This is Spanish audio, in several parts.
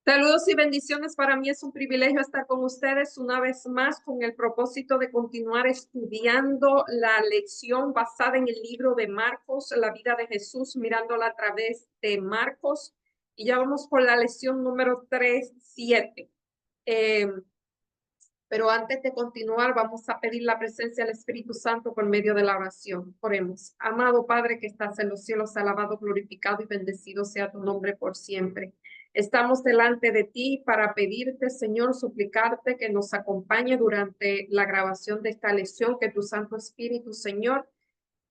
Saludos y bendiciones. Para mí es un privilegio estar con ustedes una vez más con el propósito de continuar estudiando la lección basada en el libro de Marcos, la vida de Jesús, mirándola a través de Marcos. Y ya vamos por la lección número 3:7. Pero antes de continuar, vamos a pedir la presencia del Espíritu Santo por medio de la oración. Oremos. Amado Padre que estás en los cielos, alabado, glorificado y bendecido sea tu nombre por siempre. Estamos delante de ti para pedirte, Señor, suplicarte que nos acompañe durante la grabación de esta lección, que tu Santo Espíritu, Señor,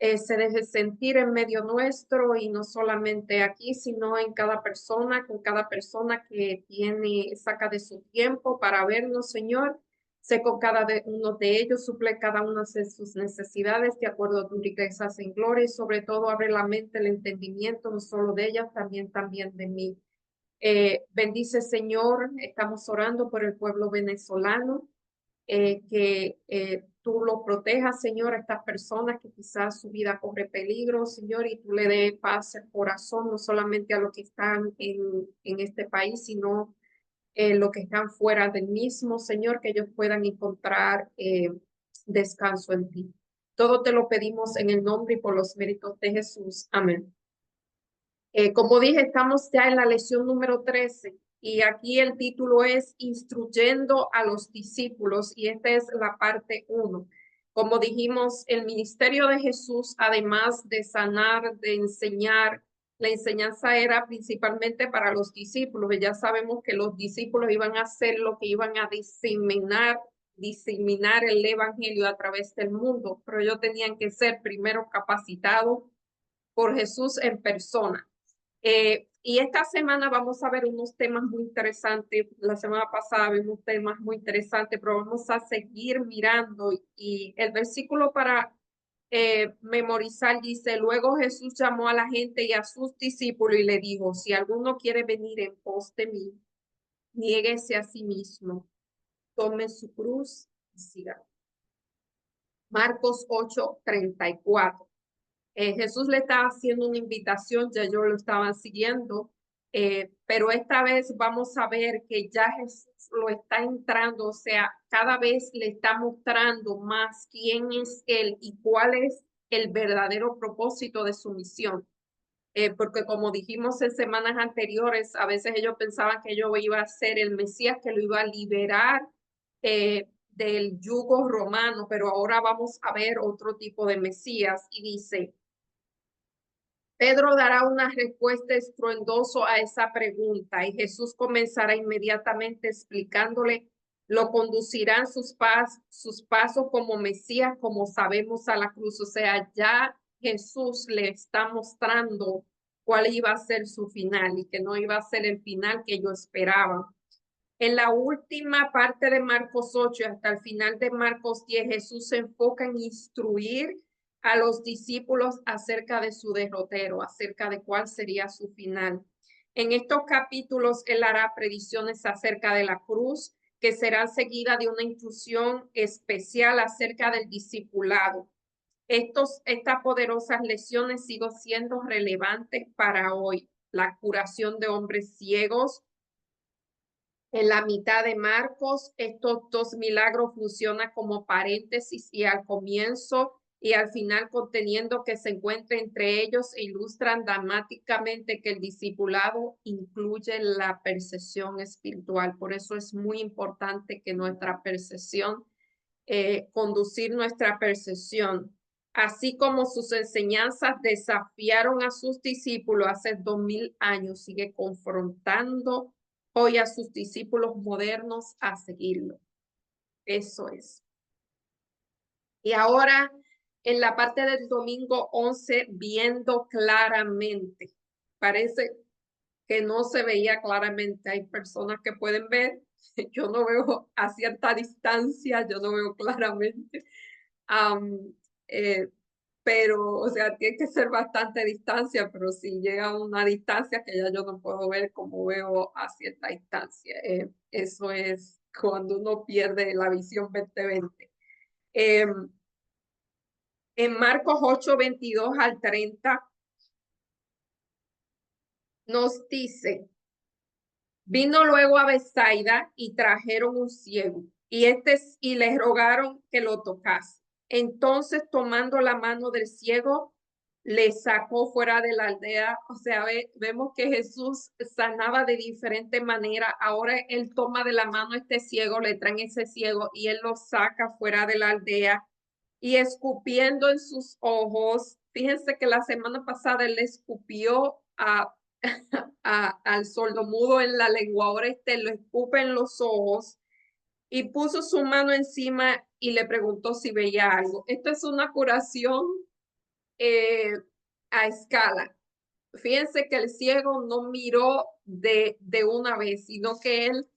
se deje sentir en medio nuestro y no solamente aquí, sino en cada persona, con cada persona que saca de su tiempo para vernos, Señor. Sé con uno de ellos, suple cada una de sus necesidades de acuerdo a tu riquezas en gloria y sobre todo abre la mente, el entendimiento, no solo de ellas, también de mí. Bendice, Señor, estamos orando por el pueblo venezolano, que tú lo protejas, Señor, a estas personas que quizás su vida corre peligro, Señor, y tú le dé paz al corazón, no solamente a los que están en este país, sino los que están fuera del mismo, Señor, que ellos puedan encontrar descanso en ti. Todo te lo pedimos en el nombre y por los méritos de Jesús. Amén. Como dije, estamos ya en la lección número 13 y aquí el título es Instruyendo a los discípulos y esta es la parte 1. Como dijimos, el ministerio de Jesús, además de sanar, de enseñar, la enseñanza era principalmente para los discípulos. Y ya sabemos que los discípulos iban a hacer lo que iban a diseminar el evangelio a través del mundo, pero ellos tenían que ser primero capacitados por Jesús en persona. Y esta semana vamos a ver unos temas muy interesantes. La semana pasada vimos temas muy interesantes, pero vamos a seguir mirando. Y el versículo para memorizar dice, luego Jesús llamó a la gente y a sus discípulos y le dijo, si alguno quiere venir en pos de mí, niéguese a sí mismo, tome su cruz y siga. Marcos 8:34. Jesús le estaba haciendo una invitación, ya yo lo estaban siguiendo, pero esta vez vamos a ver que ya Jesús lo está entrando, o sea, cada vez le está mostrando más quién es Él y cuál es el verdadero propósito de su misión. Porque como dijimos en semanas anteriores, a veces ellos pensaban que yo iba a ser el Mesías, que lo iba a liberar del yugo romano, pero ahora vamos a ver otro tipo de Mesías y dice, Pedro dará una respuesta estruendosa a esa pregunta y Jesús comenzará inmediatamente explicándole, lo conducirán sus pasos como Mesías, como sabemos a la cruz. O sea, ya Jesús le está mostrando cuál iba a ser su final y que no iba a ser el final que yo esperaba. En la última parte de Marcos 8 hasta el final de Marcos 10, Jesús se enfoca en instruir a los discípulos acerca de su derrotero, acerca de cuál sería su final. En estos capítulos, él hará predicciones acerca de la cruz, que será seguida de una instrucción especial acerca del discipulado. Estas poderosas lecciones siguen siendo relevantes para hoy. La curación de hombres ciegos, en la mitad de Marcos, estos dos milagros funcionan como paréntesis y al comienzo y al final conteniendo que se encuentra entre ellos e ilustran dramáticamente que el discipulado incluye la percepción espiritual. Por eso es muy importante que nuestra percepción, conducir nuestra percepción, así como sus enseñanzas desafiaron a sus discípulos hace 2000 años, sigue confrontando hoy a sus discípulos modernos a seguirlo. Eso es. Y ahora, en la parte del domingo 11, viendo claramente, parece que no se veía claramente. Hay personas que pueden ver, yo no veo a cierta distancia, yo no veo claramente. Um, eh, pero, o sea, tiene que ser bastante distancia, pero si llega a una distancia que ya yo no puedo ver como veo a cierta distancia. Eso es cuando uno pierde la visión 20/20. Eh, en Marcos 8:22 al 30 nos dice, Vino luego a Betsaida y trajeron un ciego, y le rogaron que lo tocase. Entonces, tomando la mano del ciego, le sacó fuera de la aldea. O sea, vemos que Jesús sanaba de diferente manera. Ahora él toma de la mano a este ciego, le traen ese ciego y él lo saca fuera de la aldea y escupiendo en sus ojos. Fíjense que la semana pasada él le escupió al sordomudo en la lengua, ahora lo escupe en los ojos y puso su mano encima y le preguntó si veía algo. Esto es una curación eh, a escala. Fíjense que el ciego no miró de una vez, sino que él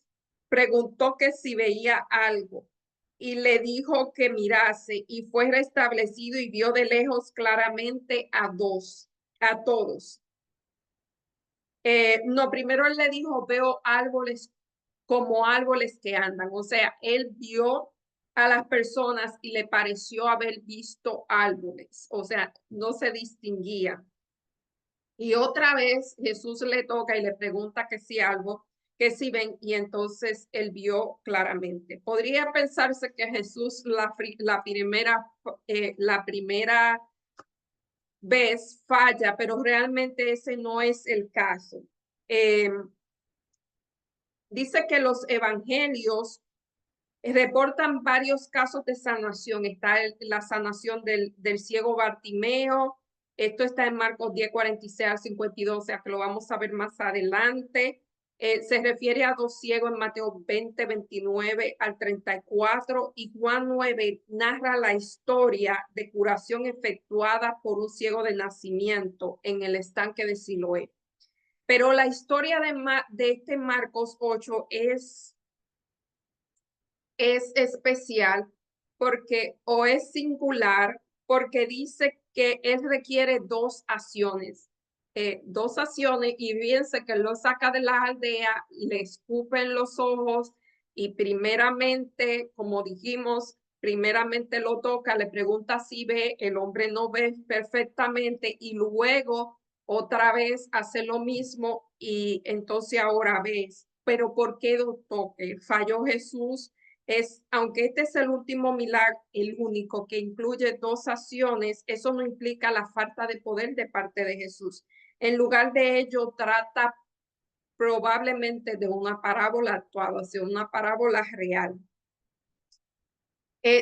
preguntó que si veía algo y le dijo que mirase y fue restablecido y vio de lejos claramente a todos. No, primero él le dijo, veo árboles como árboles que andan. O sea, él vio a las personas y le pareció haber visto árboles. O sea, no se distinguía. Y otra vez Jesús le toca y le pregunta que si algo, que si ven, y entonces él vio claramente. Podría pensarse que Jesús la primera vez falla, pero realmente ese no es el caso. Eh, Dice que los evangelios reportan varios casos de sanación. Está la sanación del ciego Bartimeo. Esto está en Marcos 10, 46 al 52, o sea que lo vamos a ver más adelante. Se refiere a dos ciegos en Mateo 20, 29 al 34 y Juan 9 narra la historia de curación efectuada por un ciego de nacimiento en el estanque de Siloé. Pero la historia de este Marcos 8 es especial porque o es singular porque dice que él requiere dos acciones y fíjense que lo saca de la aldea, le escupen los ojos y primeramente, como dijimos, primeramente lo toca, le pregunta si ve, el hombre no ve perfectamente y luego otra vez hace lo mismo y entonces ahora ves. Pero ¿por qué lo toque? Falló Jesús. Aunque este es el último milagro, el único que incluye dos acciones, eso no implica la falta de poder de parte de Jesús. En lugar de ello, trata probablemente de una parábola actuada, o sea, una parábola real.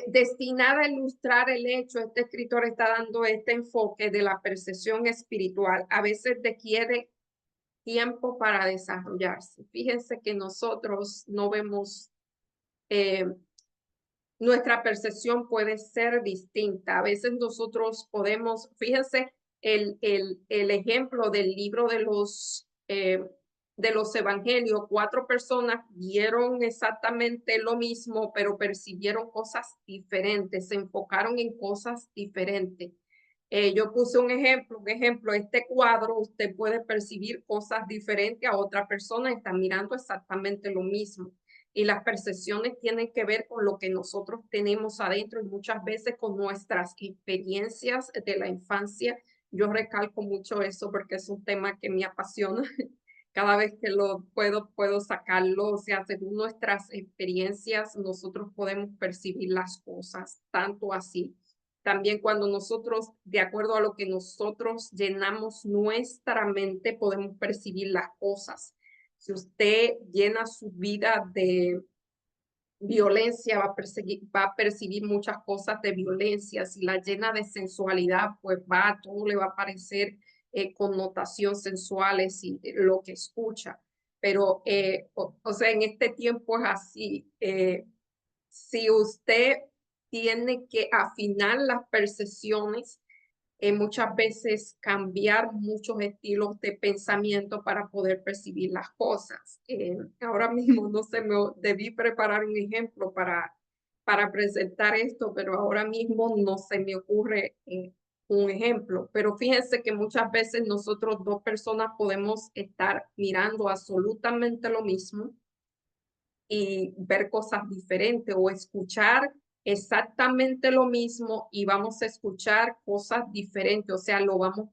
Destinada a ilustrar el hecho, este escritor está dando este enfoque de la percepción espiritual. A veces requiere tiempo para desarrollarse. Fíjense que nosotros no vemos nuestra percepción puede ser distinta. A veces nosotros podemos, fíjense el ejemplo del libro de los evangelios, 4 personas vieron exactamente lo mismo, pero percibieron cosas diferentes, se enfocaron en cosas diferentes. Yo puse un ejemplo, este cuadro, usted puede percibir cosas diferentes a otra persona, está mirando exactamente lo mismo y las percepciones tienen que ver con lo que nosotros tenemos adentro y muchas veces con nuestras experiencias de la infancia. Yo recalco mucho eso porque es un tema que me apasiona. Cada vez que lo puedo sacarlo. O sea, según nuestras experiencias, nosotros podemos percibir las cosas, tanto así. También cuando nosotros, de acuerdo a lo que nosotros llenamos nuestra mente, podemos percibir las cosas. Si usted llena su vida de violencia, va a percibir muchas cosas de violencia. Si la llena de sensualidad, pues todo le va a parecer connotación sensuales y lo que escucha. Pero, o sea, en este tiempo es así. Si usted tiene que afinar las percepciones, muchas veces cambiar muchos estilos de pensamiento para poder percibir las cosas. Ahora mismo no sé, debí preparar un ejemplo para presentar esto, pero ahora mismo no se me ocurre un ejemplo. Pero fíjense que muchas veces nosotros dos personas podemos estar mirando absolutamente lo mismo y ver cosas diferentes o escuchar exactamente lo mismo y vamos a escuchar cosas diferentes, o sea, lo vamos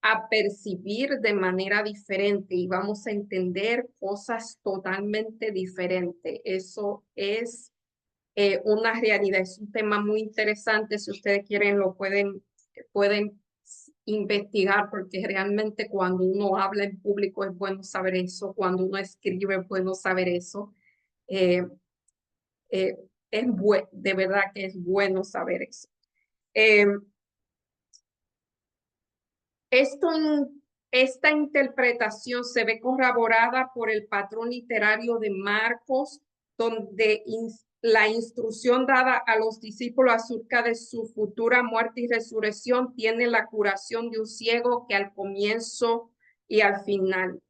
a percibir de manera diferente y vamos a entender cosas totalmente diferentes. Eso es una realidad, es un tema muy interesante. Si ustedes quieren, lo pueden investigar, porque realmente cuando uno habla en público es bueno saber eso, cuando uno escribe es bueno saber eso. Eh, eh, de verdad que es bueno saber eso. Eh, Esto, esta interpretación se ve corroborada por el patrón literario de Marcos, donde la instrucción dada a los discípulos acerca de su futura muerte y resurrección tiene la curación de un ciego que al comienzo y al final.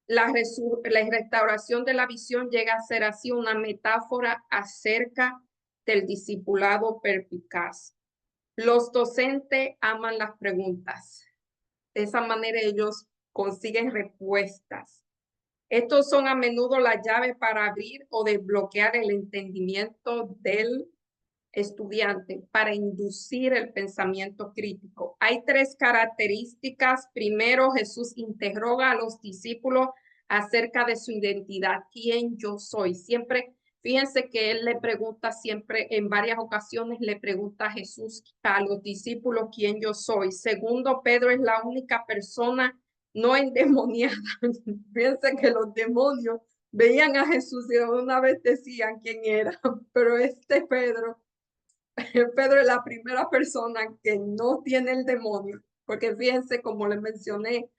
La restauración de la visión llega a ser así una metáfora acerca del discipulado perspicaz. Los docentes aman las preguntas. De esa manera ellos consiguen respuestas. Estos son a menudo la llave para abrir o desbloquear el entendimiento del estudiante, para inducir el pensamiento crítico. Hay tres características. Primero, Jesús interroga a los discípulos acerca de su identidad. ¿Quién yo soy? Siempre, fíjense que él le pregunta siempre, en varias ocasiones le pregunta a Jesús, a los discípulos, ¿quién yo soy? Segundo, Pedro es la única persona no endemoniada. Fíjense que los demonios veían a Jesús y una vez decían quién era, pero Pedro es la primera persona que no tiene el demonio, porque fíjense, como les mencioné,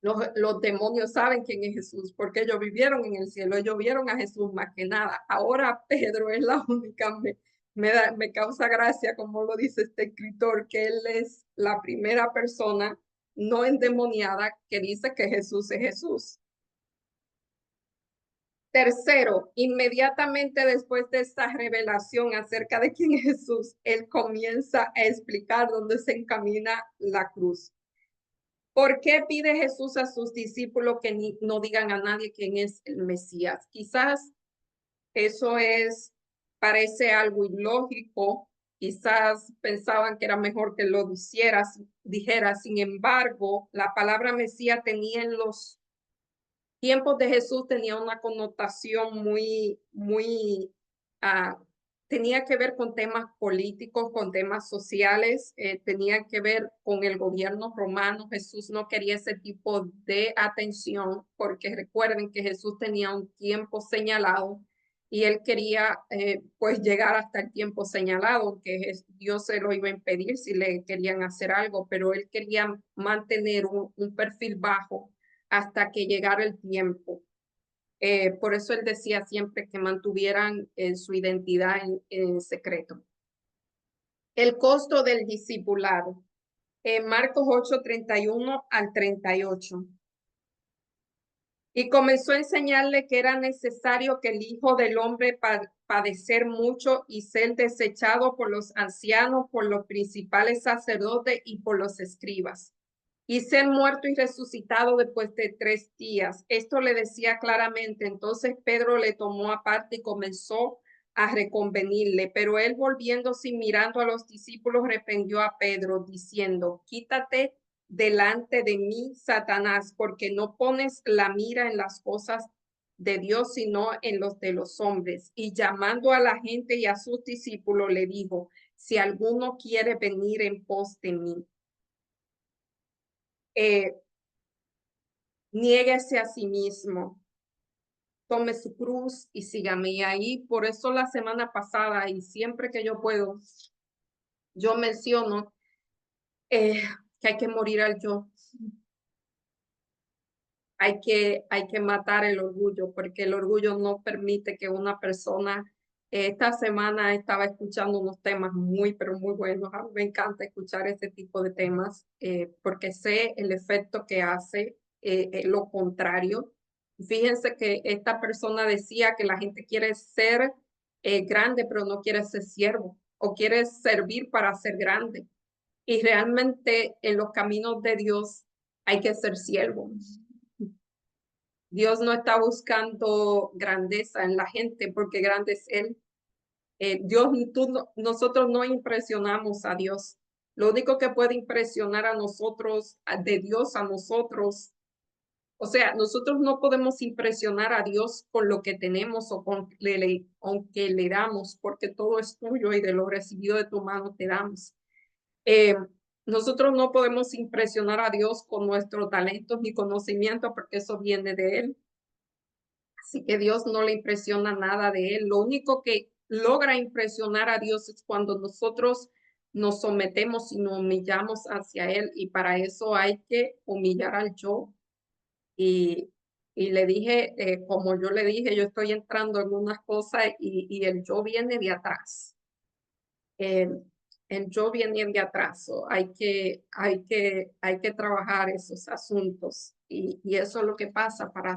los demonios saben quién es Jesús, porque ellos vivieron en el cielo, ellos vieron a Jesús más que nada. Ahora Pedro es la única, me causa gracia, como lo dice este escritor, que él es la primera persona no endemoniada que dice que Jesús es Jesús. Tercero, inmediatamente después de esta revelación acerca de quién es Jesús, él comienza a explicar dónde se encamina la cruz. ¿Por qué pide Jesús a sus discípulos que no digan a nadie quién es el Mesías? Quizás eso parece algo ilógico, quizás pensaban que era mejor que lo dijera. Sin embargo, la palabra Mesías tenía en los tiempos de Jesús tenía una connotación uh, tenía que ver con temas políticos, con temas sociales, tenía que ver con el gobierno romano. Jesús no quería ese tipo de atención, porque recuerden que Jesús tenía un tiempo señalado y él quería pues llegar hasta el tiempo señalado, que Dios se lo iba a impedir si le querían hacer algo, pero él quería mantener un perfil bajo hasta que llegara el tiempo. Por eso él decía siempre que mantuvieran su identidad en secreto. El costo del discipulado. Marcos 8:31 al 38. Y comenzó a enseñarle que era necesario que el Hijo del Hombre padecer mucho y ser desechado por los ancianos, por los principales sacerdotes y por los escribas, y ser muerto y resucitado después de 3 días. Esto le decía claramente. Entonces Pedro le tomó aparte y comenzó a reconvenirle, pero él, volviéndose y mirando a los discípulos, reprendió a Pedro diciendo: quítate delante de mí, Satanás, porque no pones la mira en las cosas de Dios, sino en los de los hombres. Y llamando a la gente y a sus discípulos, le dijo: si alguno quiere venir en pos de mí, niéguese a sí mismo, tome su cruz y sígame. Y ahí, por eso la semana pasada y siempre que yo puedo, yo menciono que hay que morir al yo. Hay que matar el orgullo, porque el orgullo no permite que una persona. Esta semana estaba escuchando unos temas muy, pero muy buenos. A mí me encanta escuchar ese tipo de temas, porque sé el efecto que hace lo contrario. Fíjense que esta persona decía que la gente quiere ser grande, pero no quiere ser siervo, o quiere servir para ser grande. Y realmente en los caminos de Dios hay que ser siervo. Dios no está buscando grandeza en la gente, porque grande es Él. Nosotros no impresionamos a Dios. Lo único que puede impresionar a nosotros, de Dios a nosotros, o sea, nosotros no podemos impresionar a Dios con lo que tenemos o con aunque le damos, porque todo es tuyo y de lo recibido de tu mano te damos. Eh, Nosotros no podemos impresionar a Dios con nuestros talentos ni conocimiento, porque eso viene de Él. Así que Dios no le impresiona nada de Él. Lo único que logra impresionar a Dios es cuando nosotros nos sometemos y nos humillamos hacia Él. Y para eso hay que humillar al yo. Y, y le dije, como yo le dije, yo estoy entrando en unas cosas y el yo viene de atrás. Eh, el yo viene de atrás. Hay que trabajar esos asuntos. Y eso es lo que pasa. Para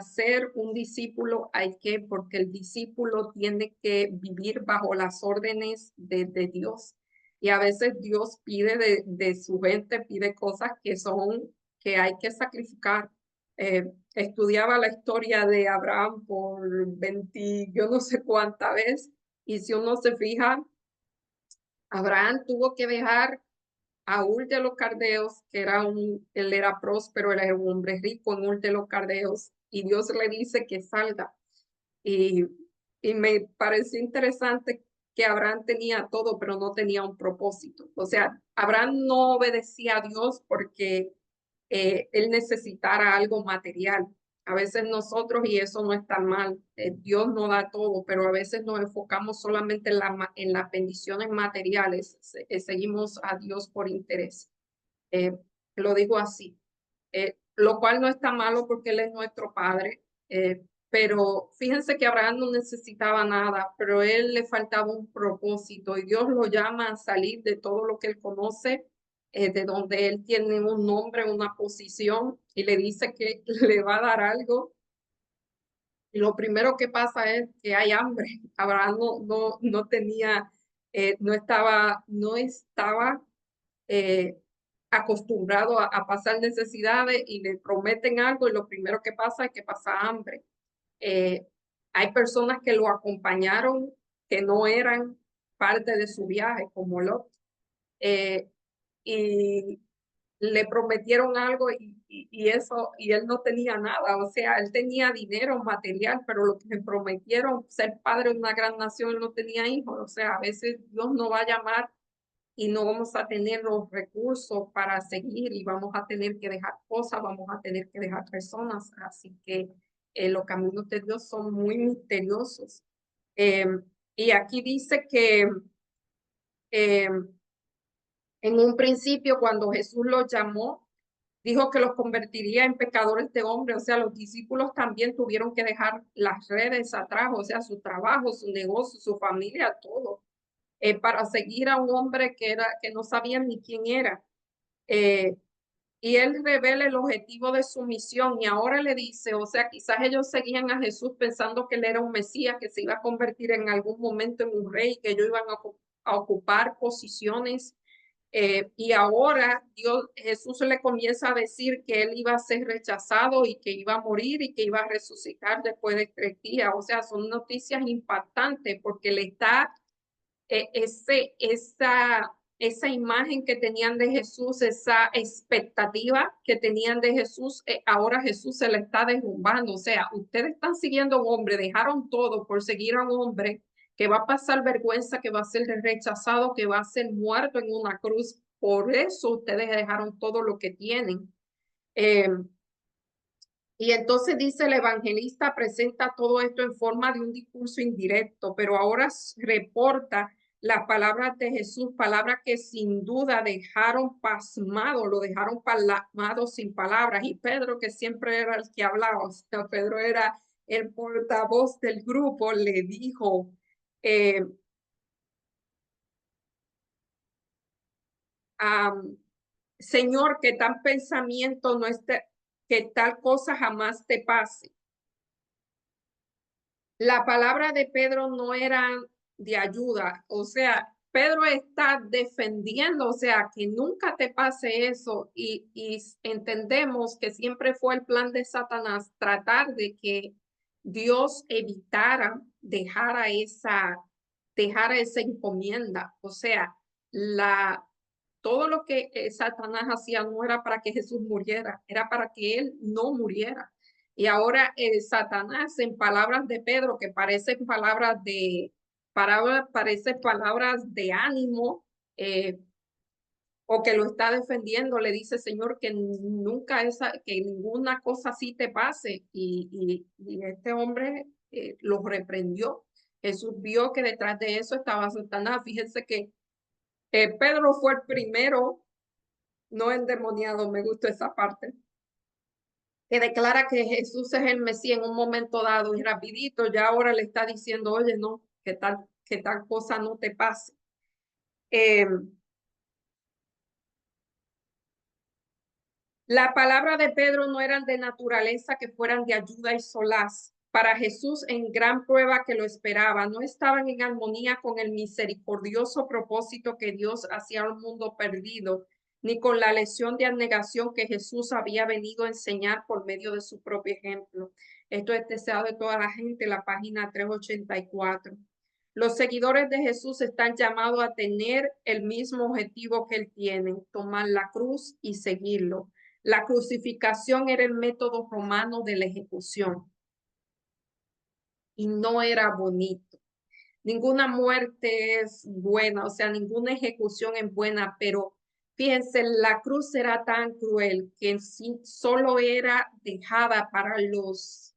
ser un discípulo hay que, porque el discípulo tiene que vivir bajo las órdenes de Dios. Y a veces Dios pide de su gente, pide cosas que hay que sacrificar. Estudiaba la historia de Abraham por 20, yo no sé cuánta vez, y si uno se fija, Abraham tuvo que dejar a Ur de los Caldeos, él era próspero, era un hombre rico en Ur de los Caldeos, y Dios le dice que salga. Y, y me pareció interesante que Abraham tenía todo, pero no tenía un propósito. O sea, Abraham no obedecía a Dios porque él necesitara algo material. A veces nosotros, y eso no está mal, Dios no da todo, pero a veces nos enfocamos solamente en las bendiciones materiales, seguimos a Dios por interés. Eh, lo digo así, lo cual no está malo porque Él es nuestro Padre, pero fíjense que Abraham no necesitaba nada, pero él le faltaba un propósito y Dios lo llama a salir de todo lo que él conoce, de donde él tiene un nombre, una posición, y le dice que le va a dar algo. Y lo primero que pasa es que hay hambre. Abraham no tenía, no estaba eh, acostumbrado a pasar necesidades y le prometen algo y lo primero que pasa es que pasa hambre. Eh, Hay personas que lo acompañaron que no eran parte de su viaje, como Lot, eh, y le prometieron algo y él no tenía nada, o sea, él tenía dinero material, pero lo que le prometieron, ser padre de una gran nación, él no tenía hijos, o sea, a veces Dios nos va a llamar y no vamos a tener los recursos para seguir y vamos a tener que dejar cosas, vamos a tener que dejar personas. Así que los caminos de Dios son muy misteriosos. Eh, y aquí dice que eh, en un principio cuando Jesús los llamó, dijo que los convertiría en pecadores de hombre, o sea, los discípulos también tuvieron que dejar las redes atrás, o sea, su trabajo, su negocio, su familia, todo para seguir a un hombre que no sabían ni quién era. Eh, y él revela el objetivo de su misión y ahora le dice, o sea, quizás ellos seguían a Jesús pensando que él era un Mesías, que se iba a convertir en algún momento en un rey, que ellos iban a ocupar posiciones. Y ahora Jesús le comienza a decir que él iba a ser rechazado y que iba a morir y que iba a resucitar después de 3 días. O sea, son noticias impactantes porque le está esa imagen que tenían de Jesús, esa expectativa que tenían de Jesús, ahora Jesús se le está derrumbando. O sea, ustedes están siguiendo a un hombre, dejaron todo por seguir a un hombre que va a pasar vergüenza, que va a ser rechazado, que va a ser muerto en una cruz. Por eso ustedes dejaron todo lo que tienen. Eh, y entonces dice el evangelista, presenta todo esto en forma de un discurso indirecto, pero ahora reporta las palabras de Jesús, palabras que sin duda dejaron pasmado, lo dejaron pasmado sin palabras. Y Pedro, que siempre era el que hablaba, o sea, Pedro era el portavoz del grupo, le dijo, eh, Señor, que tal pensamiento no esté, que tal cosa jamás te pase. La palabra de Pedro no era de ayuda, o sea, Pedro está defendiendo, o sea, que nunca te pase eso y entendemos que siempre fue el plan de Satanás tratar de que Dios evitara dejara esa encomienda, o sea, todo lo que Satanás hacía no era para que Jesús muriera, era para que él no muriera. Y ahora Satanás, en palabras de Pedro, que parecen parecen palabras de ánimo, o que lo está defendiendo, le dice, Señor, que nunca que ninguna cosa así te pase. Y este hombre lo reprendió. Jesús vio que detrás de eso estaba Satanás. Fíjense que Pedro fue el primero, no endemoniado, me gustó esa parte, que declara que Jesús es el Mesías en un momento dado y rapidito, ya ahora le está diciendo, oye, no, que tal cosa no te pase. La palabra de Pedro no eran de naturaleza que fueran de ayuda y solaz. Para Jesús, en gran prueba que lo esperaba, no estaban en armonía con el misericordioso propósito que Dios hacía al mundo perdido, ni con la lección de abnegación que Jesús había venido a enseñar por medio de su propio ejemplo. Esto es deseado de toda la gente, la página 384. Los seguidores de Jesús están llamados a tener el mismo objetivo que él tiene, tomar la cruz y seguirlo. La crucificación era el método romano de la ejecución y no era bonito. Ninguna muerte es buena, o sea, ninguna ejecución es buena, pero fíjense, la cruz era tan cruel que en sí solo era dejada para los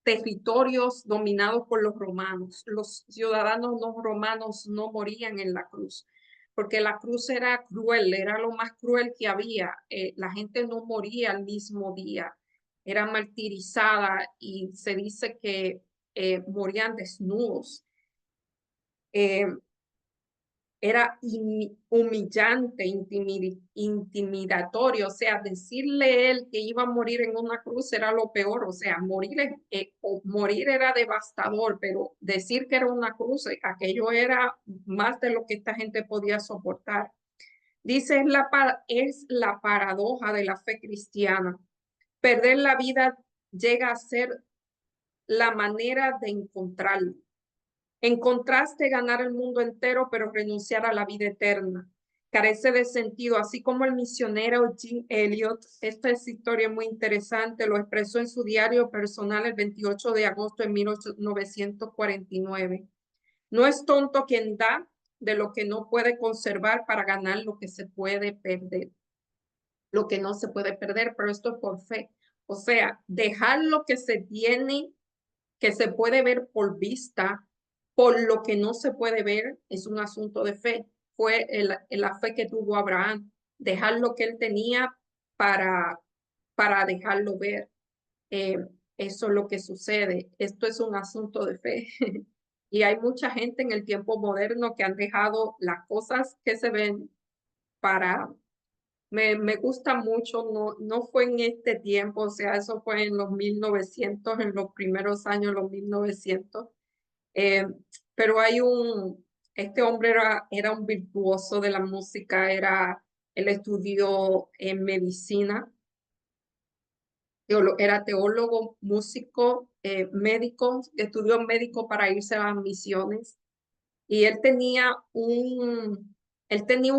territorios dominados por los romanos. Los ciudadanos no romanos no morían en la cruz, porque la cruz era cruel, era lo más cruel que había. La gente no moría al mismo día, era martirizada y se dice que morían desnudos. Eh, Era humillante, intimidatorio, o sea, decirle él que iba a morir en una cruz era lo peor, o sea, morir era devastador, pero decir que era una cruz, aquello era más de lo que esta gente podía soportar. Dice, es la paradoja de la fe cristiana. Perder la vida llega a ser la manera de encontrarlo. En contraste, ganar el mundo entero, pero renunciar a la vida eterna. Carece de sentido, así como el misionero Jim Elliot. Esta es historia muy interesante, lo expresó en su diario personal el 28 de agosto de 1949. No es tonto quien da de lo que no puede conservar para ganar lo que se puede perder. Lo que no se puede perder, pero esto es por fe. O sea, dejar lo que se tiene, que se puede ver por vista, por lo que no se puede ver, es un asunto de fe. Fue la fe que tuvo Abraham, dejar lo que él tenía para, para dejarlo ver. Eh, Eso es lo que sucede. Esto es un asunto de fe. Y hay mucha gente en el tiempo moderno que han dejado las cosas que se ven para... Me gusta mucho, no fue en este tiempo, o sea, eso fue en los 1900, en los primeros años, los 1900. Eh, pero este hombre era un virtuoso de la música, él estudió en medicina, era teólogo, músico, médico, estudió médico para irse a las misiones y él tenía un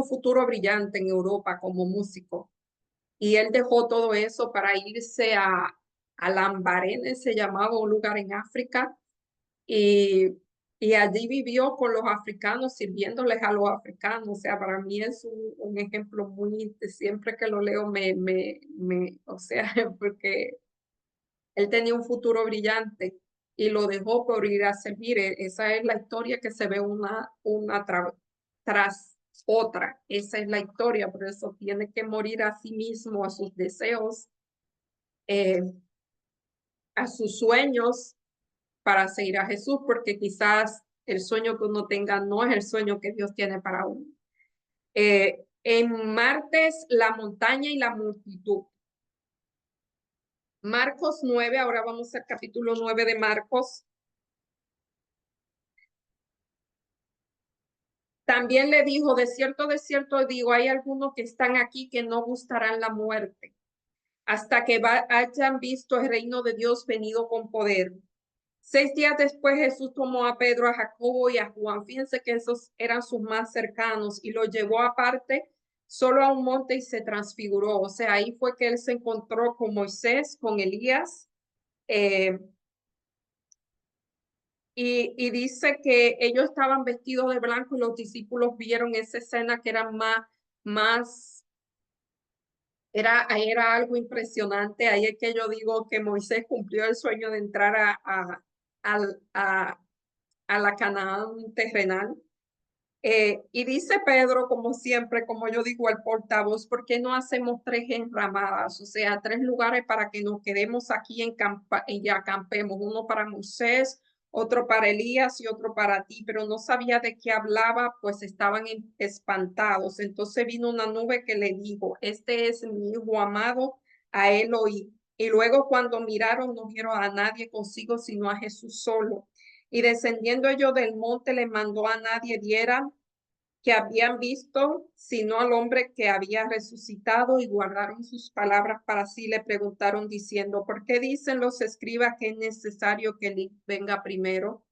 futuro brillante en Europa como músico y él dejó todo eso para irse a Lambarene, se llamaba un lugar en África, y, y allí vivió con los africanos, sirviéndoles a los africanos. O sea, para mí es un ejemplo muy, siempre que lo leo, o sea, porque él tenía un futuro brillante y lo dejó por ir a servir. Esa es la historia que se ve tras otra. Esa es la historia, por eso tiene que morir a sí mismo, a sus deseos, eh, a sus sueños para seguir a Jesús, porque quizás el sueño que uno tenga no es el sueño que Dios tiene para uno. En martes, la montaña y la multitud. Marcos 9, ahora vamos al capítulo 9 de Marcos. También le dijo, de cierto digo, hay algunos que están aquí que no gustarán la muerte hasta que hayan visto el reino de Dios venido con poder. 6 días después Jesús tomó a Pedro, a Jacobo y a Juan. Fíjense que esos eran sus más cercanos y los llevó aparte solo a un monte y se transfiguró. O sea, ahí fue que él se encontró con Moisés, con Elías. eh, y dice que ellos estaban vestidos de blanco y los discípulos vieron esa escena que era más, era algo impresionante. Ahí es que yo digo que Moisés cumplió el sueño de entrar al- a, a la Canaán terrenal. Y dice Pedro, como siempre, como yo digo, el portavoz, ¿por qué no hacemos 3 enramadas? O sea, 3 lugares para que nos quedemos aquí y acampemos. Uno para Moisés, otro para Elías y otro para ti. Pero no sabía de qué hablaba, pues estaban espantados. Entonces vino una nube que le dijo, este es mi hijo amado, a él oí. Y luego cuando miraron, no vieron a nadie consigo, sino a Jesús solo. Y descendiendo ellos del monte, le mandó a nadie diera que habían visto, sino al hombre que había resucitado, y guardaron sus palabras para sí. Le preguntaron diciendo, ¿por qué dicen los escribas que es necesario que él venga primero?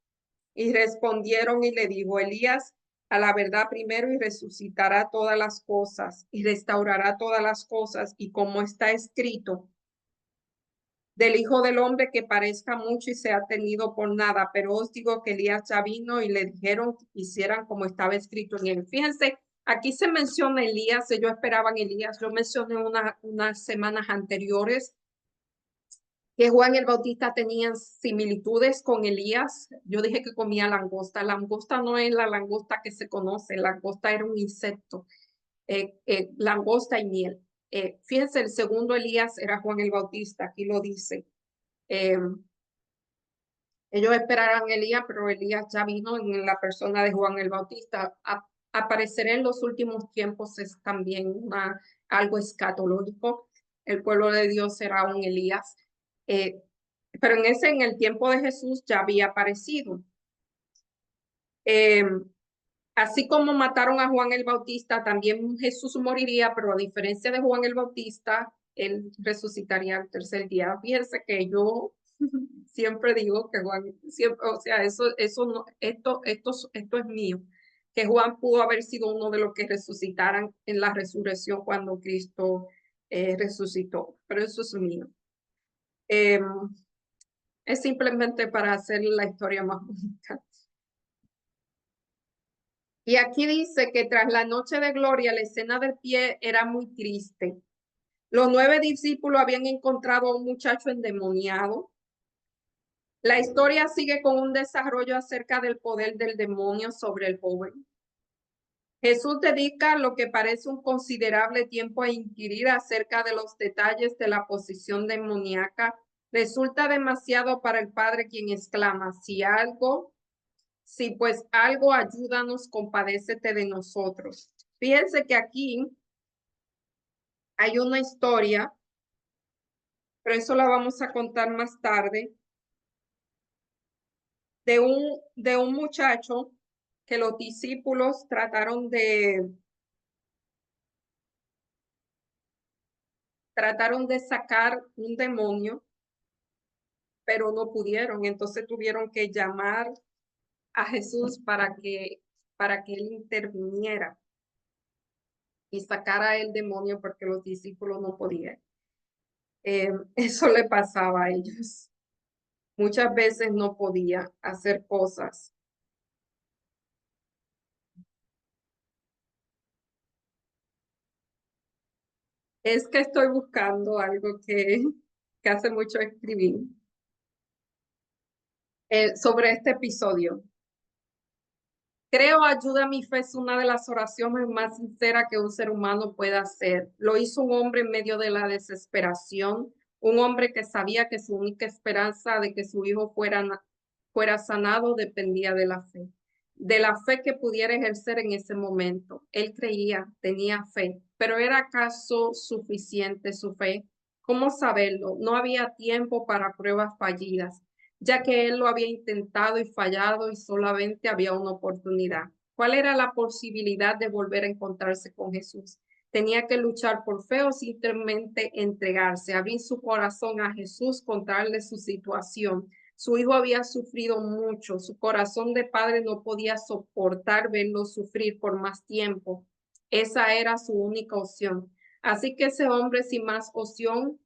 Y respondieron y le dijo, Elías a la verdad primero y resucitará todas las cosas y restaurará todas las cosas, y como está escrito del Hijo del Hombre, que parezca mucho y sea tenido por nada, pero os digo que Elías ya vino y le dijeron que hicieran como estaba escrito en él. Fíjense, aquí se menciona Elías, ellos esperaban Elías. Yo mencioné unas semanas anteriores que Juan el Bautista tenía similitudes con Elías. Yo dije que comía langosta. Langosta no es la langosta que se conoce, langosta era un insecto, langosta y miel. Fíjense, el segundo Elías era Juan el Bautista, aquí lo dice. Eh, Ellos esperaran a Elías, pero Elías ya vino en la persona de Juan el Bautista. Aparecer en los últimos tiempos es también algo escatológico. El pueblo de Dios será un Elías. Eh, pero en el tiempo de Jesús ya había aparecido. Eh, Así como mataron a Juan el Bautista, también Jesús moriría, pero a diferencia de Juan el Bautista, él resucitaría al tercer día. Fíjense que yo siempre digo que Juan, siempre, o sea, eso no, esto es mío, que Juan pudo haber sido uno de los que resucitaran en la resurrección cuando Cristo resucitó, pero eso es mío. Eh, es simplemente para hacer la historia más bonita. Y aquí dice que tras la noche de gloria, la escena del pie era muy triste. Los 9 discípulos habían encontrado a un muchacho endemoniado. La historia sigue con un desarrollo acerca del poder del demonio sobre el joven. Jesús dedica lo que parece un considerable tiempo a inquirir acerca de los detalles de la posesión demoníaca. Resulta demasiado para el Padre, quien exclama, si pues algo, ayúdanos, compadécete de nosotros. Fíjense que aquí hay una historia, pero eso la vamos a contar más tarde, de un muchacho que los discípulos trataron de sacar un demonio, pero no pudieron. Entonces tuvieron que llamar a Jesús para que él interviniera y sacara el demonio porque los discípulos no podían. Eso le pasaba a ellos. Muchas veces no podía hacer cosas. Es que estoy buscando algo que hace mucho escribir sobre este episodio. Creo ayuda a mi fe es una de las oraciones más sinceras que un ser humano puede hacer. Lo hizo un hombre en medio de la desesperación, un hombre que sabía que su única esperanza de que su hijo fuera sanado dependía de la fe que pudiera ejercer en ese momento. Él creía, tenía fe, pero ¿era acaso suficiente su fe? ¿Cómo saberlo? No había tiempo para pruebas fallidas, ya que él lo había intentado y fallado y solamente había una oportunidad. ¿Cuál era la posibilidad de volver a encontrarse con Jesús? Tenía que luchar por fe o simplemente entregarse, abrir su corazón a Jesús, contarle su situación, Su hijo había sufrido mucho, su corazón de padre no podía soportar verlo sufrir por más tiempo. Esa era su única opción. Así que ese hombre sin más opción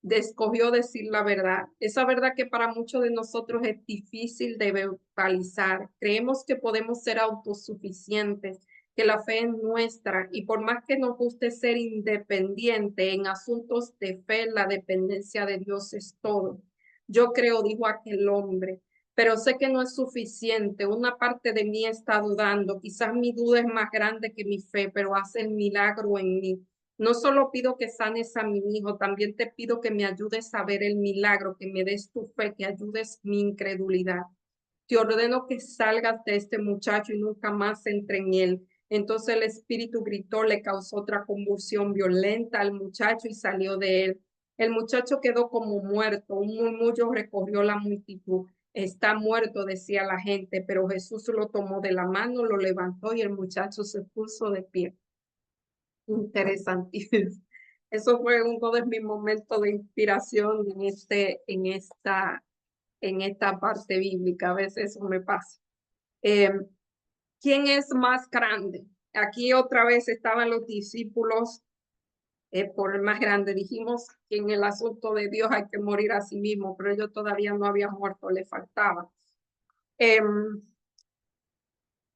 escogió decir la verdad. Esa verdad que para muchos de nosotros es difícil de verbalizar. Creemos que podemos ser autosuficientes, que la fe es nuestra y por más que nos guste ser independiente en asuntos de fe, la dependencia de Dios es todo. Yo creo, dijo aquel hombre, pero sé que no es suficiente. Una parte de mí está dudando. Quizás mi duda es más grande que mi fe, pero hace el milagro en mí. No solo pido que sanes a mi hijo, también te pido que me ayudes a ver el milagro, que me des tu fe, que ayudes mi incredulidad. Te ordeno que salgas de este muchacho y nunca más entre en él. Entonces el espíritu gritó, le causó otra convulsión violenta al muchacho y salió de él. El muchacho quedó como muerto. Un murmullo recorrió la multitud. Está muerto, decía la gente, pero Jesús lo tomó de la mano, lo levantó y el muchacho se puso de pie. Interesantísimo. Eso fue uno de mis momentos de inspiración en esta parte bíblica. A veces eso me pasa. Eh, ¿Quién es más grande? Aquí otra vez estaban los discípulos por el más grande. Dijimos que en el asunto de Dios hay que morir a sí mismo, pero ellos todavía no habían muerto, le faltaba.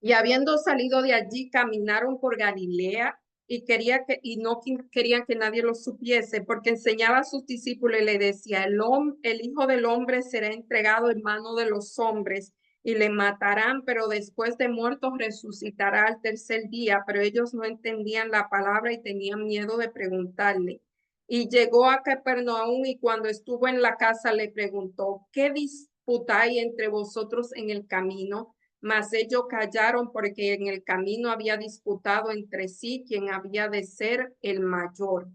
Y habiendo salido de allí, caminaron por Galilea y no querían que nadie lo supiese, porque enseñaba a sus discípulos y le decía, el Hijo del Hombre será entregado en manos de los hombres y le matarán, pero después de muertos resucitará al tercer día. Pero ellos no entendían la palabra y tenían miedo de preguntarle. Y llegó a Capernaum y cuando estuvo en la casa le preguntó, ¿qué disputáis entre vosotros en el camino? Mas ellos callaron porque en el camino había disputado entre sí quién había de ser el mayor.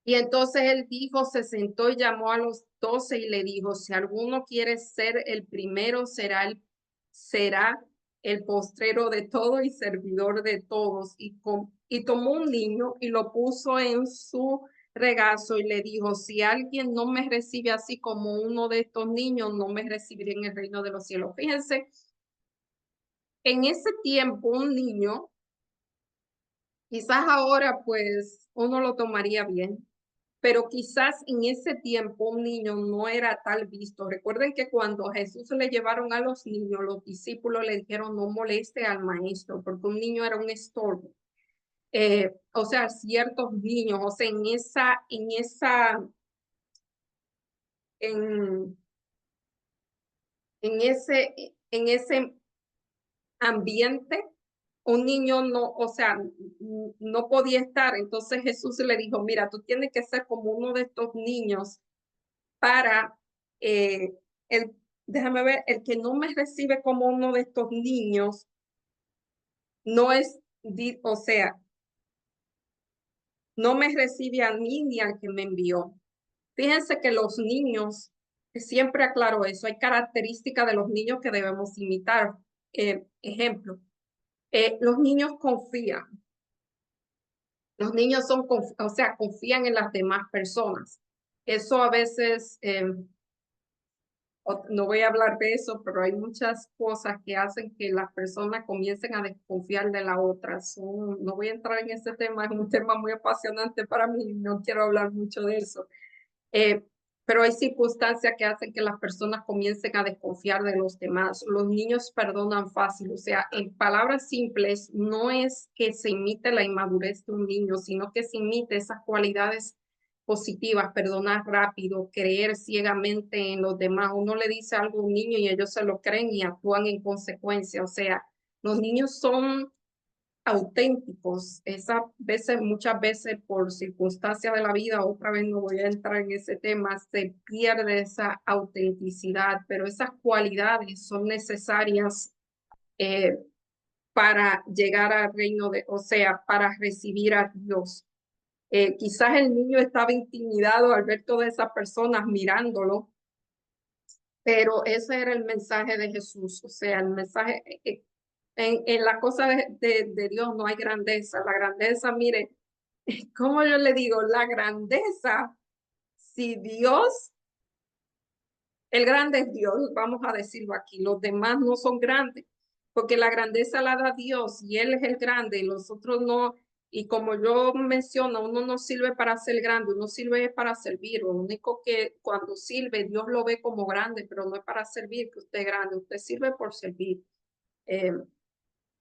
Y entonces él dijo, se sentó y llamó a los 12 y le dijo, si alguno quiere ser el primero, será el postrero de todo y servidor de todos. Y tomó un niño y lo puso en su regazo y le dijo, si alguien no me recibe así como uno de estos niños, no me recibiré en el reino de los cielos. Fíjense, en ese tiempo un niño, quizás ahora pues uno lo tomaría bien, pero quizás en ese tiempo un niño no era tal visto. Recuerden que cuando a Jesús le llevaron a los niños, los discípulos le dijeron no moleste al maestro, porque un niño era un estorbo. O sea, ciertos niños, o sea, en, en ese ambiente, un niño no, o sea, no podía estar. Entonces Jesús le dijo, mira, tú tienes que ser como uno de estos niños para el, déjame ver, el que no me recibe como uno de estos niños, no es, o sea, no me recibe a mí ni al que me envió. Fíjense que los niños, siempre aclaro eso, hay características de los niños que debemos imitar. Ejemplo, los niños confían. Los niños son, o sea, confían en las demás personas. Eso a veces, no voy a hablar de eso, pero hay muchas cosas que hacen que las personas comiencen a desconfiar de la otra. No voy a entrar en ese tema, es un tema muy apasionante para mí, no quiero hablar mucho de eso. Eh, pero hay circunstancias que hacen que las personas comiencen a desconfiar de los demás. Los niños perdonan fácil, o sea, en palabras simples, no es que se imite la inmadurez de un niño, sino que se imite esas cualidades positivas, perdonar rápido, creer ciegamente en los demás. Uno le dice algo a un niño y ellos se lo creen y actúan en consecuencia. O sea, los niños son auténticos. Esas veces, muchas veces por circunstancias de la vida, otra vez no voy a entrar en ese tema, se pierde esa autenticidad, pero esas cualidades son necesarias eh, para llegar al reino de, o sea, para recibir a Dios. Quizás el niño estaba intimidado al ver todas esas personas mirándolo, pero ese era el mensaje de Jesús, o sea, el mensaje, en la cosa de Dios no hay grandeza, la grandeza, mire, ¿cómo yo le digo? La grandeza, si Dios El grande es Dios, vamos a decirlo aquí. Los demás no son grandes, porque la grandeza la da Dios y Él es el grande y los otros no. Y como yo menciono, uno no sirve para ser grande, uno sirve para servir. Lo único que cuando sirve, Dios lo ve como grande, pero no es para servir que usted es grande. Usted sirve por servir, eh,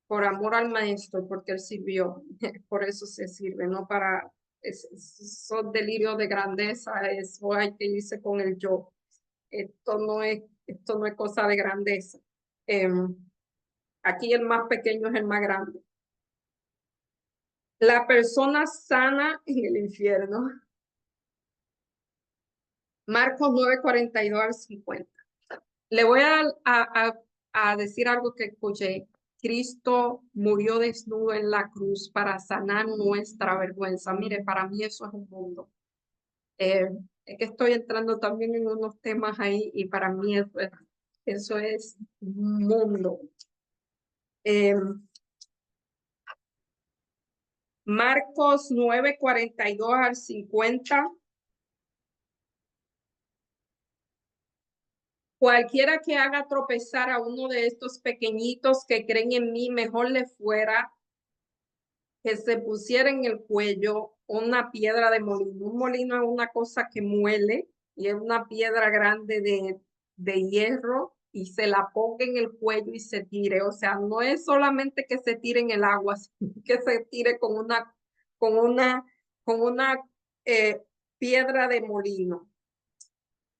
por amor al maestro, porque Él sirvió. Por eso se sirve, no para esos delirios de grandeza, eso hay que irse con el yo. Esto no es cosa de grandeza. Aquí el más pequeño es el más grande. La persona sana en el infierno. Marcos 9:42 al 50. Le voy a decir algo que escuché. Cristo murió desnudo en la cruz para sanar nuestra vergüenza. Mire, para mí eso es un mundo. Eh, es que estoy entrando también en unos temas ahí y para mí eso es un mundo. Marcos 9:42 al 50. Cualquiera que haga tropezar a uno de estos pequeñitos que creen en mí, mejor le fuera que se pusiera en el cuello una piedra de molino. Un molino es una cosa que muele y es una piedra grande de hierro y se la ponga en el cuello y se tire. O sea, no es solamente que se tire en el agua, sino que se tire con una, con una eh, piedra de molino.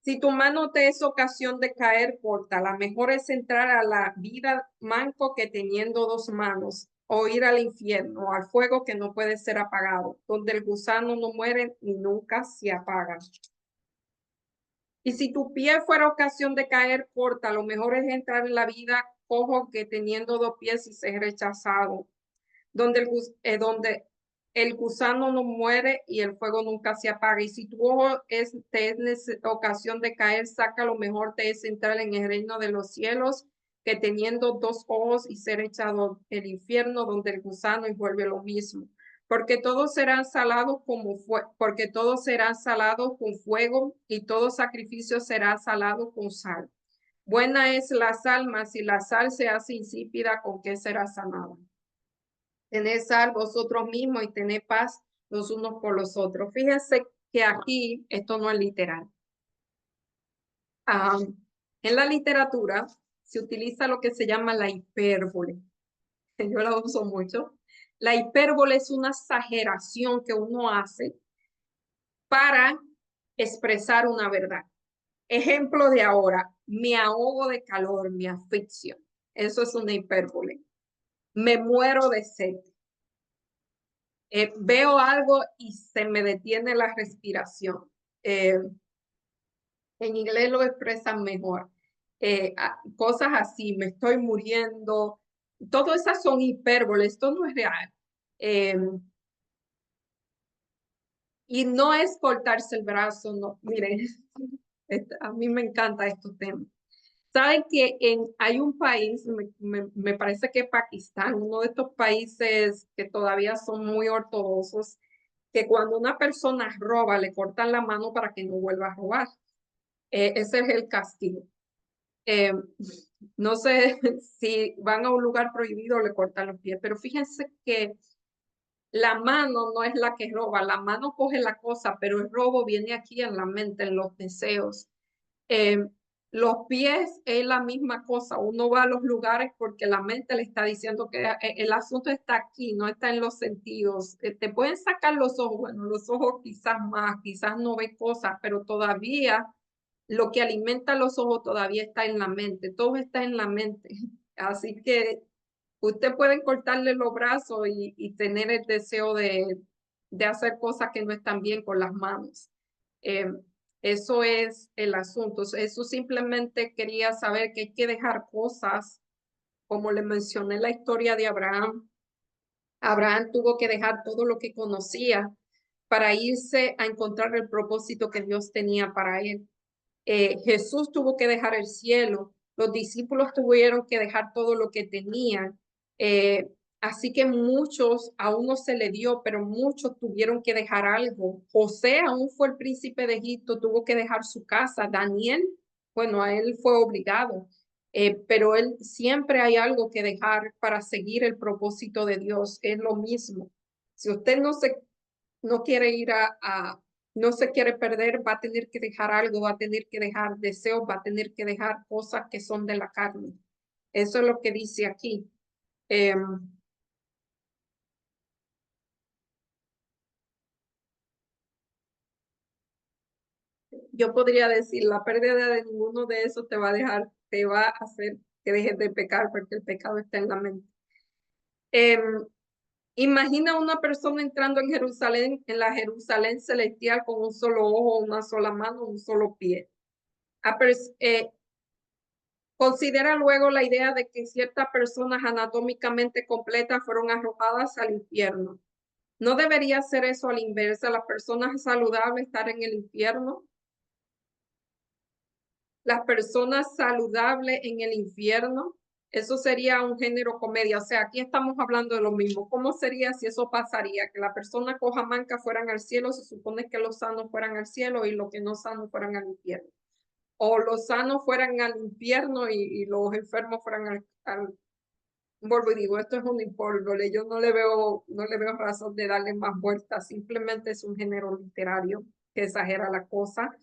Si tu mano te es ocasión de caer, córtala. Mejor es entrar a la vida manco que teniendo dos manos, o ir al infierno, al fuego que no puede ser apagado, donde el gusano no muere y nunca se apaga. Y si tu pie fuera ocasión de caer, corta. Lo mejor es entrar en la vida cojo que teniendo dos pies y ser rechazado, donde el gusano no muere y el fuego nunca se apaga. Y si tu ojo te es ocasión de caer, saca, lo mejor te es entrar en el reino de los cielos, que teniendo dos ojos y ser echado el infierno, donde el gusano y vuelve lo mismo. Porque todos serán salados porque todos serán salados con fuego y todo sacrificio será salado con sal. Buena es la sal, mas si la sal se hace insípida, ¿con qué será sanada? Tened sal vosotros mismos y tened paz los unos por los otros. Fíjense que aquí esto no es literal. En la literatura se utiliza lo que se llama la hipérbole. Yo la uso mucho. La hipérbole es una exageración que uno hace para expresar una verdad. Ejemplo de ahora, me ahogo de calor, me asfixio. Eso es una hipérbole. Me muero de sed. Veo algo y se me detiene la respiración. En inglés lo expresan mejor. Cosas así, me estoy muriendo. Todas esas son hipérboles, esto no es real. Y no es cortarse el brazo, no. Miren, a mí me encanta estos temas. Saben que hay un país, me parece que Pakistán, uno de estos países que todavía son muy ortodoxos, que cuando una persona roba, le cortan la mano para que no vuelva a robar. Ese es el castigo. Eh, no sé si van a un lugar prohibido o le cortan los pies, pero fíjense que la mano no es la que roba, la mano coge la cosa, pero el robo viene aquí en la mente, en los deseos. Eh, los pies es la misma cosa, uno va a los lugares porque la mente le está diciendo que el asunto está aquí, no está en los sentidos. Te pueden sacar los ojos, bueno, los ojos quizás más, quizás no ve cosas, pero todavía lo que alimenta los ojos todavía está en la mente, todo está en la mente. Así que usted puede cortarle los brazos y tener el deseo de hacer cosas que no están bien con las manos. Eh, Eso es el asunto. Eso simplemente quería saber que hay que dejar cosas, como le mencioné la historia de Abraham. Abraham tuvo que dejar todo lo que conocía para irse a encontrar el propósito que Dios tenía para él. Jesús tuvo que dejar el cielo, los discípulos tuvieron que dejar todo lo que tenían. Eh, Así que muchos, a uno se le dio, pero muchos tuvieron que dejar algo. José aún fue el príncipe de Egipto, tuvo que dejar su casa. Daniel bueno, a él fue obligado, pero él siempre hay algo que dejar para seguir el propósito de Dios. Es lo mismo. Si usted no quiere ir no se quiere perder, va a tener que dejar algo, va a tener que dejar deseos, va a tener que dejar cosas que son de la carne. Eso es lo que dice aquí. Yo podría decir, la pérdida de ninguno de esos te va a hacer que dejes de pecar, porque el pecado está en la mente. Em, Imagina una persona entrando en Jerusalén, en la Jerusalén celestial, con un solo ojo, una sola mano, un solo pie. Considera luego la idea de que ciertas personas anatómicamente completas fueron arrojadas al infierno. ¿No debería ser eso al inversa? ¿Las personas saludables estar en el infierno? ¿Las personas saludables en el infierno? Eso sería un género comedia. O sea, aquí estamos hablando de lo mismo. ¿Cómo sería si eso pasaría? Que la persona coja manca fueran al cielo, se supone que los sanos fueran al cielo y los que no sanos fueran al infierno. O los sanos fueran al infierno y los enfermos fueran vuelvo y digo, esto es un hipérbole, yo no le veo razón de darle más vueltas, simplemente es un género literario que exagera la cosa.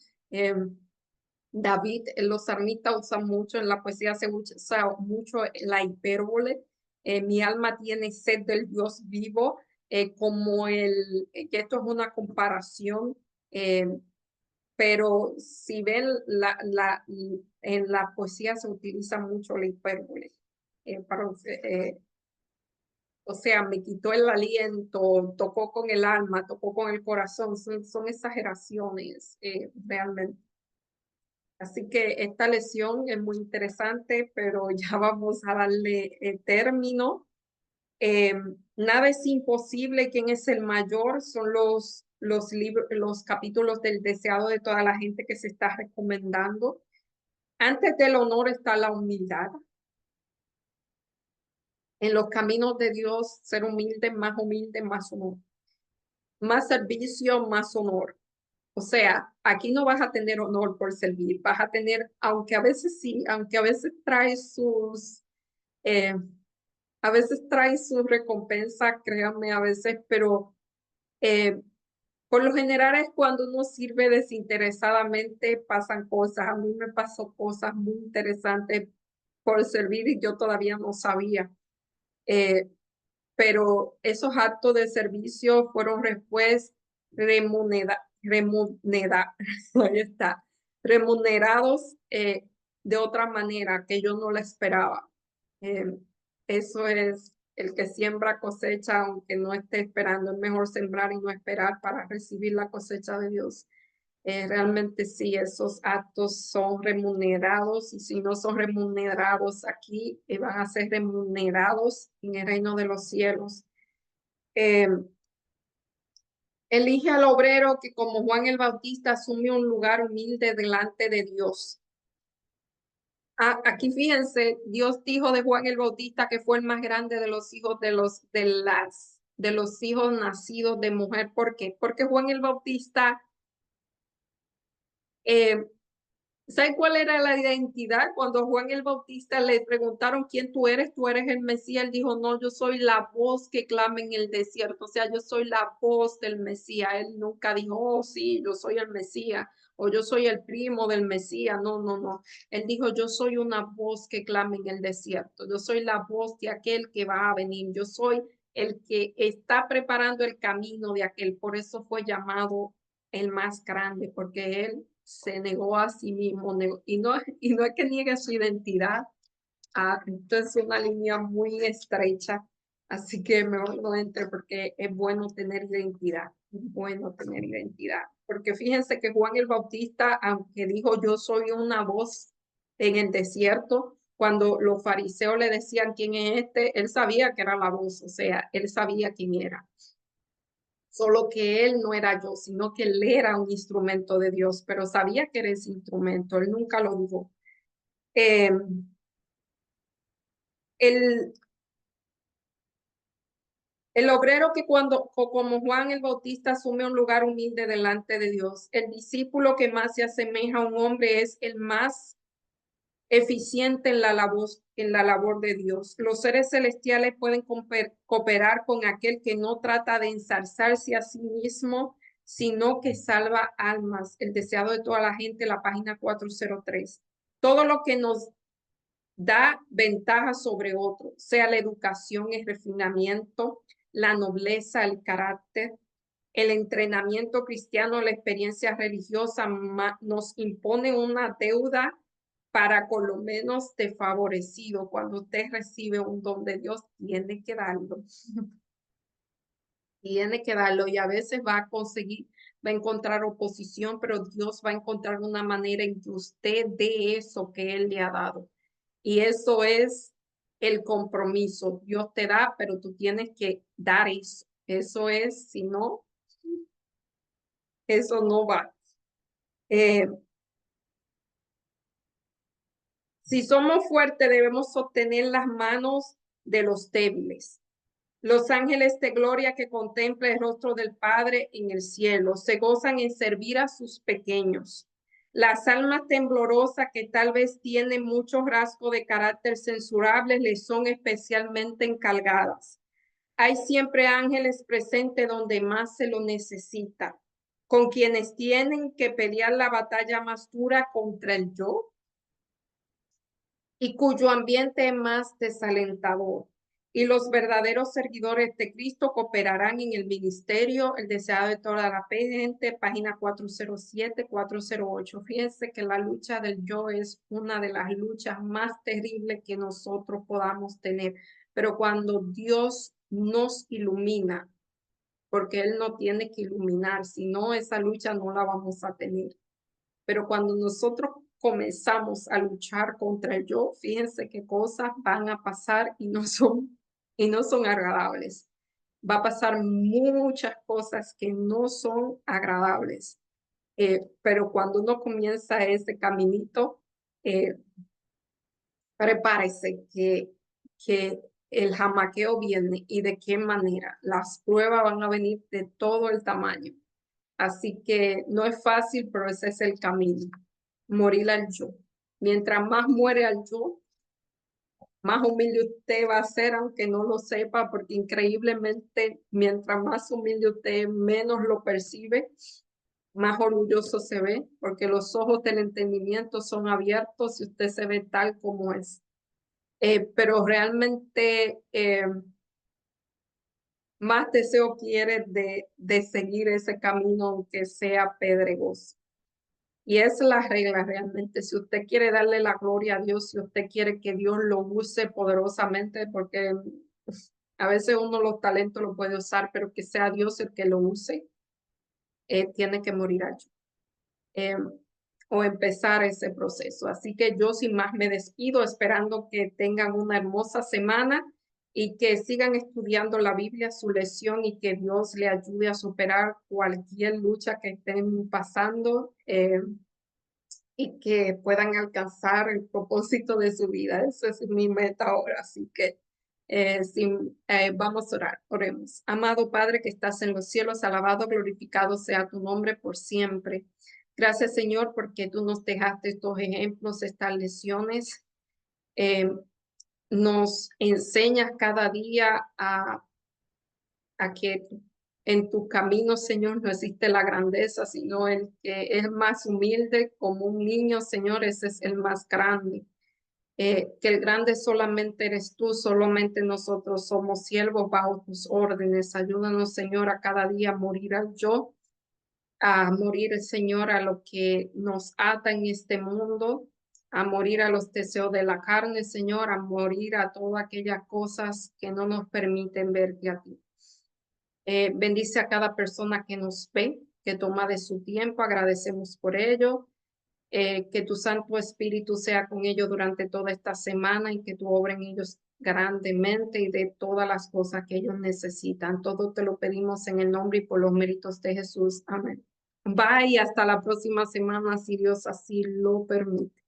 David, los salmistas usan mucho en la poesía, usa mucho la hipérbole. Mi alma tiene sed del Dios vivo, que esto es una comparación, eh, pero si ven, en la poesía se utiliza mucho la hipérbole. O sea, me quitó el aliento, tocó con el alma, tocó con el corazón, son exageraciones realmente. Así que esta lección es muy interesante, pero ya vamos a darle término. Eh, Nada es imposible. ¿Quién es el mayor? Son los libros, los capítulos del deseado de toda la gente que se está recomendando. Antes del honor está la humildad. En los caminos de Dios, ser humilde, más honor. Más servicio, más honor. O sea, aquí no vas a tener honor por servir, vas a tener, aunque a veces sí, aunque eh, a veces trae su recompensa, créanme, a veces, pero eh, por lo general es cuando uno sirve desinteresadamente, pasan cosas. A mí me pasó cosas muy interesantes por servir y yo todavía no sabía. Eh, pero esos actos de servicio fueron después ahí está, remunerados de otra manera que yo no la esperaba. Eh, Eso es el que siembra cosecha, aunque no esté esperando. Es mejor sembrar y no esperar para recibir la cosecha de Dios. Realmente sí, esos actos son remunerados y si no son remunerados aquí, van a ser remunerados en el reino de los cielos. Eh, Elige al obrero que como Juan el Bautista asume un lugar humilde delante de Dios. Aquí fíjense, Dios dijo de Juan el Bautista que fue el más grande de los hijos de los hijos nacidos de mujer. ¿Por qué? Porque Juan el Bautista eh, ¿sabe cuál era la identidad? Cuando Juan el Bautista le preguntaron quién tú eres el Mesías, él dijo, no, yo soy la voz que clama en el desierto, o sea, yo soy la voz del Mesías. Él nunca dijo, oh, sí, yo soy el Mesías, o yo soy el primo del Mesías, no, no, no. Él dijo, yo soy una voz que clama en el desierto, yo soy la voz de aquel que va a venir, yo soy el que está preparando el camino de aquel, por eso fue llamado el más grande, porque él se negó a sí mismo y no es que niegue su identidad. Esto es una línea muy estrecha, así que mejor no entre porque es bueno tener identidad, es bueno tener identidad. Porque fíjense que Juan el Bautista, aunque dijo yo soy una voz en el desierto, cuando los fariseos le decían quién es este, él sabía que era la voz, o sea, él sabía quién era. Solo que él no era yo, sino que él era un instrumento de Dios, pero sabía que era ese instrumento, él nunca lo dudó. Eh, el, el obrero que como Juan el Bautista asume un lugar humilde delante de Dios, el discípulo que más se asemeja a un hombre es el más eficiente en la labor de Dios. Los seres celestiales pueden cooperar con aquel que no trata de ensalzarse a sí mismo, sino que salva almas. El deseado de toda la gente, la página 403. Todo lo que nos da ventaja sobre otro, sea la educación, el refinamiento, la nobleza, el carácter, el entrenamiento cristiano, la experiencia religiosa, nos impone una deuda para con lo menos desfavorecido. Cuando usted recibe un don de Dios, tiene que darlo. Tiene que darlo y a veces va a encontrar oposición, pero Dios va a encontrar una manera en que usted dé eso que Él le ha dado. Y eso es el compromiso. Dios te da, pero tú tienes que dar eso. Eso es, si no, eso no va. Si somos fuertes, debemos sostener las manos de los débiles. Los ángeles de gloria que contemplan el rostro del Padre en el cielo se gozan en servir a sus pequeños. Las almas temblorosas que tal vez tienen muchos rasgos de carácter censurables les son especialmente encargadas. Hay siempre ángeles presentes donde más se lo necesita, con quienes tienen que pelear la batalla más dura contra el yo y cuyo ambiente es más desalentador. Y los verdaderos seguidores de Cristo cooperarán en el ministerio, el deseado de toda la gente, página 407, 408. Fíjense que la lucha del yo es una de las luchas más terribles que nosotros podamos tener. Pero cuando Dios nos ilumina, porque Él no tiene que iluminar, si no, esa lucha no la vamos a tener. Pero cuando nosotros comenzamos a luchar contra el yo, fíjense qué cosas van a pasar y no son agradables. Va a pasar muchas cosas que no son agradables. Pero cuando uno comienza ese caminito, eh, prepárese que el jamaqueo viene y de qué manera. Las pruebas van a venir de todo el tamaño. Así que no es fácil, pero ese es el camino. Morir al yo. Mientras más muere al yo, más humilde usted va a ser, aunque no lo sepa, porque increíblemente, mientras más humilde usted, menos lo percibe, más orgulloso se ve, porque los ojos del entendimiento son abiertos y usted se ve tal como es. Pero realmente más deseo quiere de seguir ese camino, aunque sea pedregoso. Y esa es la regla realmente. Si usted quiere darle la gloria a Dios, si usted quiere que Dios lo use poderosamente, porque a veces uno los talentos lo puede usar, pero que sea Dios el que lo use, tiene que morir allí. O empezar ese proceso. Así que yo sin más me despido, esperando que tengan una hermosa semana y que sigan estudiando la Biblia, su lección, y que Dios le ayude a superar cualquier lucha que estén pasando. Y que puedan alcanzar el propósito de su vida. Esa es mi meta ahora. Así que vamos a orar. Oremos. Amado Padre que estás en los cielos, alabado, glorificado sea tu nombre por siempre. Gracias, Señor, porque tú nos dejaste estos ejemplos, estas lecciones. Nos enseñas cada día a que en tu camino, Señor, no existe la grandeza, sino el que es más humilde como un niño, Señor, ese es el más grande. Que el grande solamente eres tú, solamente nosotros somos siervos bajo tus órdenes. Ayúdanos, Señor, a cada día morir al yo, a morir, Señor, a lo que nos ata en este mundo, a morir a los deseos de la carne, Señor, a morir a todas aquellas cosas que no nos permiten verte a ti. Bendice a cada persona que nos ve, que toma de su tiempo. Agradecemos por ello. Que tu Santo Espíritu sea con ellos durante toda esta semana y que tú obres en ellos grandemente y de todas las cosas que ellos necesitan. Todo te lo pedimos en el nombre y por los méritos de Jesús. Amén. Bye, hasta la próxima semana, si Dios así lo permite.